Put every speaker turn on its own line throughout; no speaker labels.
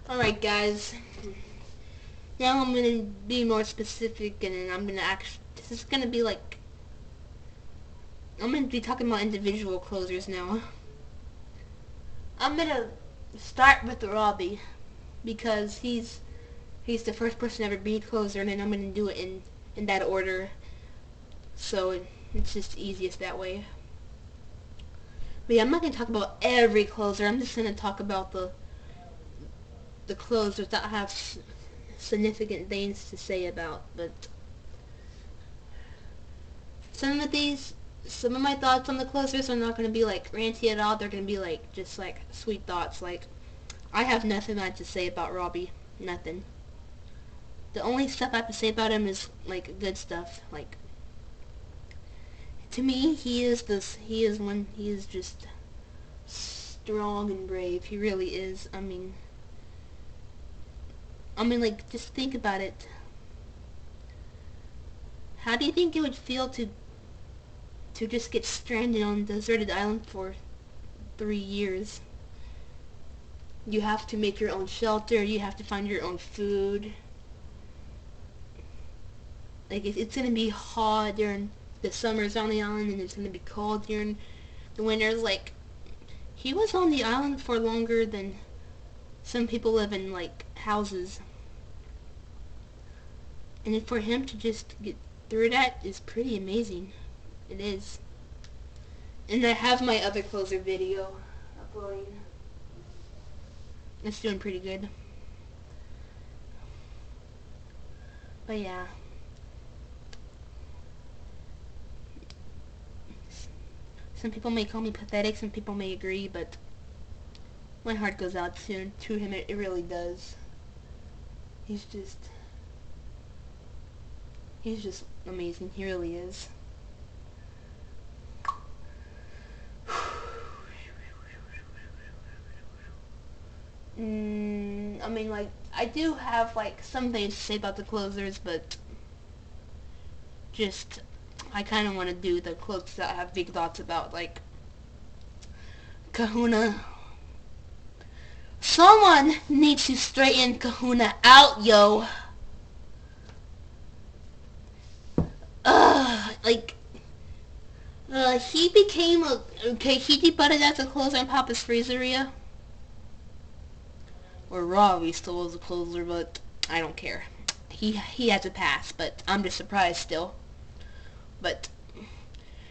Alright guys, now I'm going to be more specific and I'm going to this is going to be like, I'm going to be talking about individual closers now. I'm going to start with Robbie because he's the first person to ever be a closer, and then I'm going to do it in that order, so it's just easiest that way. But yeah, I'm not going to talk about every closer. I'm just going to talk about the closers that have significant things to say about. But some of my thoughts on the closers are not going to be like ranty at all. They're going to be like just like sweet thoughts. Like, I have nothing bad to say about Robbie. Nothing. The only stuff I have to say about him is like good stuff. Like, to me, he is just strong and brave. He really is. I mean, like, just think about it. How do you think it would feel to just get stranded on a deserted island for 3 years? You have to make your own shelter. You have to find your own food. Like, it's gonna be hot during the summers on the island, and it's gonna be cold during the winters. Like, he was on the island for longer than some people live in like houses. And for him to just get through that is pretty amazing. It is. And I have my other closer video uploading. It's doing pretty good. But yeah. Some people may call me pathetic, some people may agree, but my heart goes out to him. It really does. He's just amazing. He really is. I mean, like, I do have like some things to say about the closers, but just I kind of want to do the closers that I have big thoughts about, like Kahuna. Someone needs to straighten Kahuna out, yo. Like, he became he debuted as a closer in Papa's Freezeria. Or Robbie still was a closer, but I don't care. He has a pass, but I'm just surprised still. But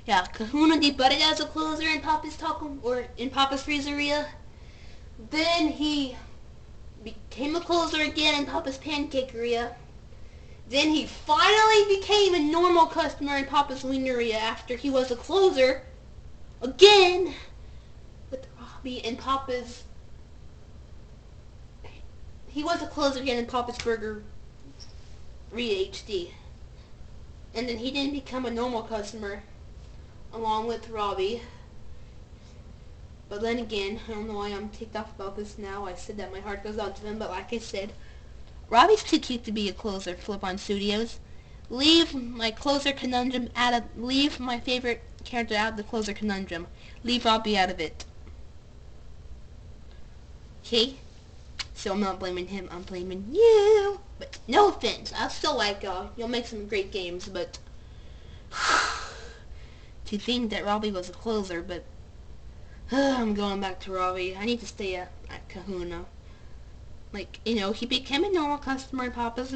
yeah, Kahuna debuted as a closer in Papa's Freezeria. Then he became a closer again in Papa's Pancakeria. Then he finally became a normal customer in Papa's Wieneria after he was a closer again with Robbie and Papa's. He was a closer again in Papa's Burger HD. And then he didn't become a normal customer along with Robbie. But then again, I don't know why I'm ticked off about this now. I said that my heart goes out to him, but like I said, Robbie's too cute to be a closer, Flip-On Studios. Leave my closer conundrum leave my favorite character out of the closer conundrum. Leave Robbie out of it. Okay? So I'm not blaming him, I'm blaming you. But no offense, I still like y'all. You'll make some great games, but to think that Robbie was a closer, but I'm going back to Robbie. I need to stay at Kahuna. Like, you know, he became a normal customer in Papa's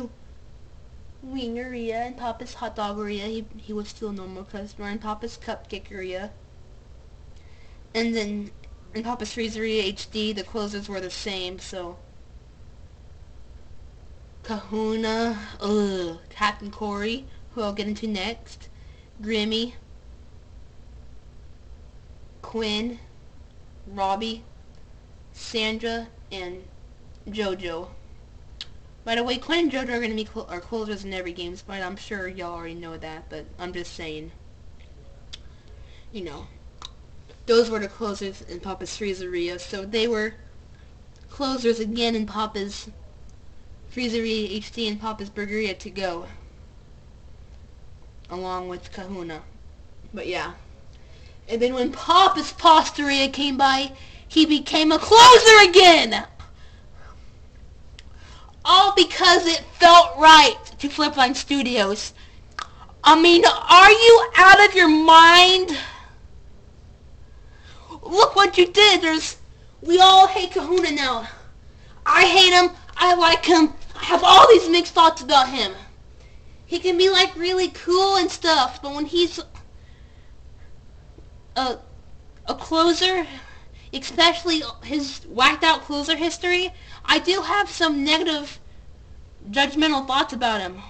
Wieneria and Papa's Hot Doggeria. He was still a normal customer in Papa's Cupcakeria. And then in Papa's Freezeria HD, the closers were the same, so Kahuna, Captain Corey, who I'll get into next, Grimmy, Quinn, Robbie, Sandra, and JoJo. By the way, Quinn and JoJo are going to be closers in every game, but I'm sure y'all already know that, but I'm just saying, you know, those were the closers in Papa's Freezeria, so they were closers again in Papa's Freezeria HD and Papa's Burgeria to go, along with Kahuna. But yeah. And then when Papa's Pastaria came by, he became a closer again! All because it felt right to Flipline Studios. I mean, are you out of your mind? Look what you did. We all hate Kahuna now. I hate him. I like him. I have all these mixed thoughts about him. He can be like really cool and stuff, but when he's a closer, especially his whacked out closer history, I do have some negative judgmental thoughts about him.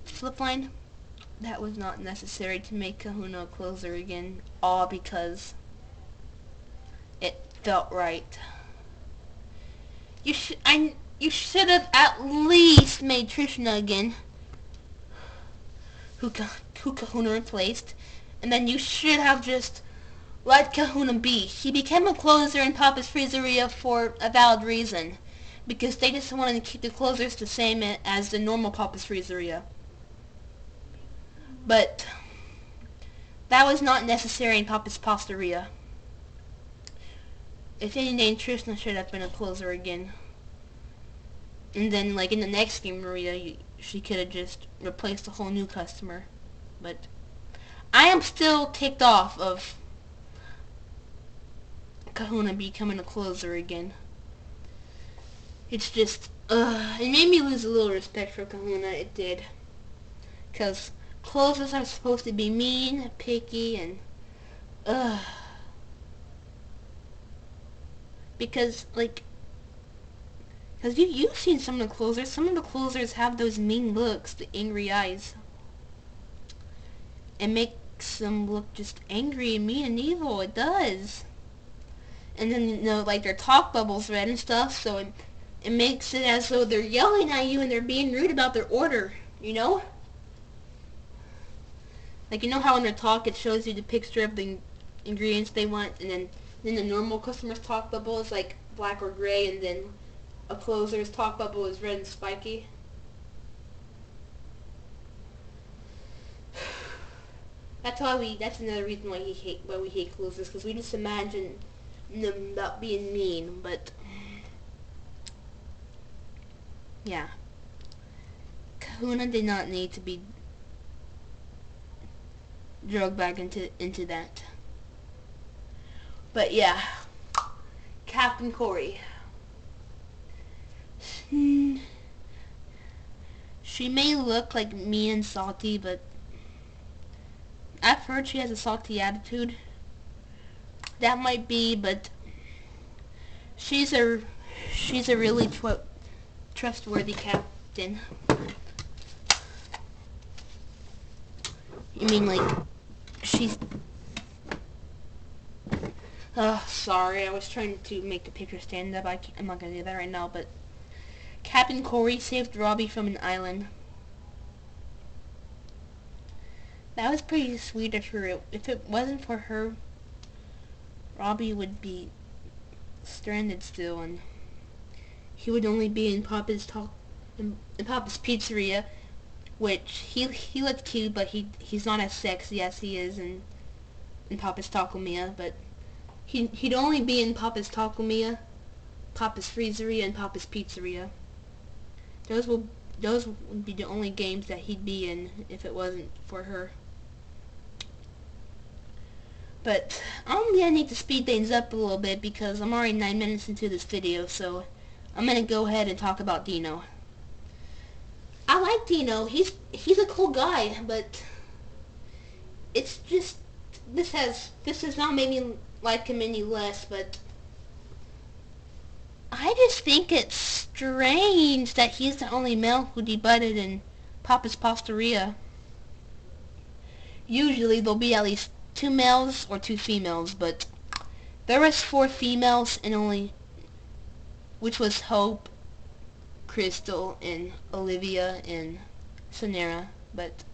Flipline, that was not necessary to make Kahuna a closer again, all because it felt right. You should have at least made Trishna again, who Kahuna replaced, and then you should have just let Kahuna be. He became a closer in Papa's Freezeria for a valid reason, because they just wanted to keep the closers the same as the normal Papa's Freezeria. But that was not necessary in Papa's Pasteria. If anything, Trishna should have been a closer again. And then, like, in the next game, Maria, she could have just replaced a whole new customer. But I am still ticked off of Kahuna becoming a closer again. It's just, it made me lose a little respect for Kahuna, it did. Because closers are supposed to be mean, picky, and, because, like, because you've seen some of the closers. Some of the closers have those mean looks, the angry eyes. It makes them look just angry and mean and evil. It does. And then, you know, like, their talk bubbles red and stuff, so it makes it as though they're yelling at you and they're being rude about their order, you know? Like, you know how in their talk it shows you the picture of the ingredients they want, and then the normal customer's talk bubble is like black or gray, and then a closer's talk bubble is red and spiky. That's another reason why we hate closers, because we just imagine them about being mean, but yeah. Kahuna did not need to be drugged back into that. But yeah, Captain Corey. She may look like mean and salty, but I've heard she has a salty attitude. That might be, but she's a really trustworthy captain. You mean like she's... sorry, I was trying to make the picture stand up. I'm not gonna do that right now, but Captain Corey saved Robbie from an island. That was pretty sweet of her. If it wasn't for her, Robbie would be stranded still, and he would only be in Papa's Pizzeria, which he looks cute, but he's not as sexy as he is in Papa's Taco Mia. But he'd only be in Papa's Taco Mia, Papa's Freezeria, and Papa's Pizzeria. Those would be the only games that he'd be in if it wasn't for her. But I'm gonna need to speed things up a little bit because I'm already 9 minutes into this video, so I'm gonna go ahead and talk about Dino. I like Dino. He's a cool guy, but it's just this has not made me like him any less, but I just think it's strange that he's the only male who debuted in Papa's Pasteria. Usually there'll be at least 2 males or 2 females, but there was 4 females and only, which was Hope, Crystal, and Olivia, and Sonera. But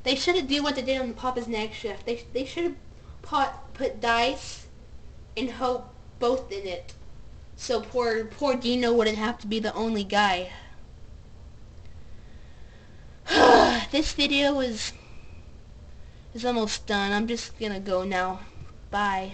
they should have done what they did on Papa's Night Shift. They should have put Dice and Hope both in it, so poor Dino wouldn't have to be the only guy. This video is almost done. I'm just gonna go now. Bye.